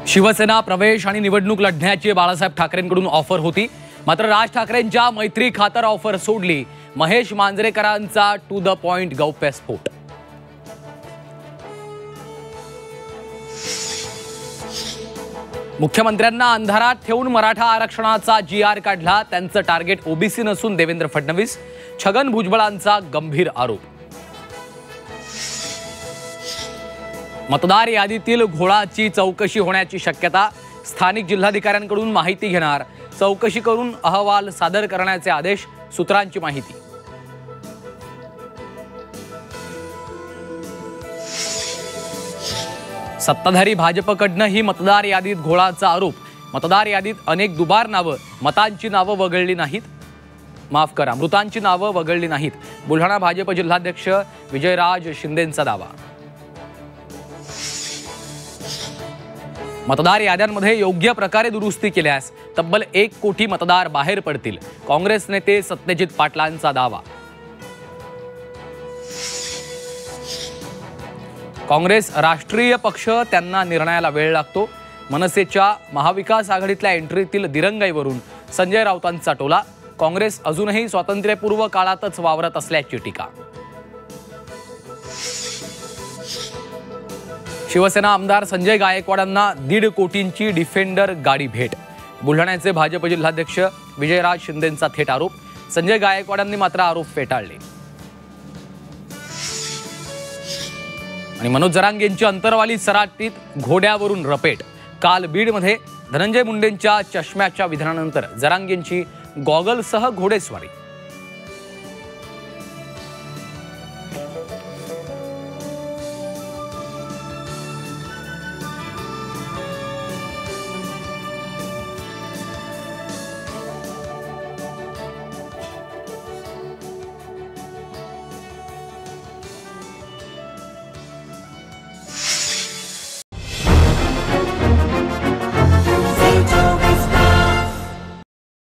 शिवसेना प्रवेश आणि निवडणूक लढण्याची बाळासाहेब ठाकरेंकडून ऑफर होती, मात्र राज ठाकरेंच्या मैत्री खातर ऑफर सोडली। महेश मांजरेकरांचा टू द पॉइंट गौप्यस्फोट। मुख्यमंत्र्यांना अंधारात ठेवून मराठा आरक्षणाचा GR काढला, त्यांचं टार्गेट ओबीसी नसून देवेंद्र फडणवीस। छगन भुजबळांचा गंभीर आरोप। मतदार यादीतील घोळाची चौकशी होण्याची शक्यता, स्थानिक जिल्हाधिकाऱ्यांकडून माहिती घेणार, चौकशी करून अहवाल सादर करण्याचे आदेश, सूत्रांची माहिती। सत्ताधारी भाजपकडूनही मतदार यादीत घोळाचा आरोप। मतदार यादीत अनेक दुबार नावं, मतांची नावं वगळली नाहीत, माफ करा मृतांची नावं वगळली नाहीत। बुलढाणा भाजप जिल्हाध्यक्ष विजयराज शिंदेंचा दावा। मतदार याद्यांमध्ये योग्य प्रकारे दुरुस्ती केल्यास तब्बल 1 कोटी मतदार बाहेर पडतील, काँग्रेस नेते सत्यजित पाटलांचा दावा। काँग्रेस राष्ट्रीय पक्ष, त्यांना निर्णयाला वेळ लागतो। मनसेच्या महाविकास आघाडीतल्या एंट्रीतील दिरंगाईवरून संजय राऊतांचा टोला। काँग्रेस अजूनही स्वातंत्र्यपूर्व काळातच वावरत असल्याची टीका। शिवसेना आमदार संजय गायकवाडांना 1.5 कोटींची डिफेंडर गाडी भेट। बुलढाण्याचे भाजप जिल्हाध्यक्ष विजयराज शिंदेंचा थेट आरोप। संजय गायकवाडांनी मात्र आरोप फेटाळले। आणि मनोज जरांगेंची अंतरवाली सराटीत घोड्यावरून रपेट। काल बीडमध्ये धनंजय मुंडेंच्या चष्म्याच्या विधानानंतर जरांगेंची गॉगलसह घोडेस्वारी।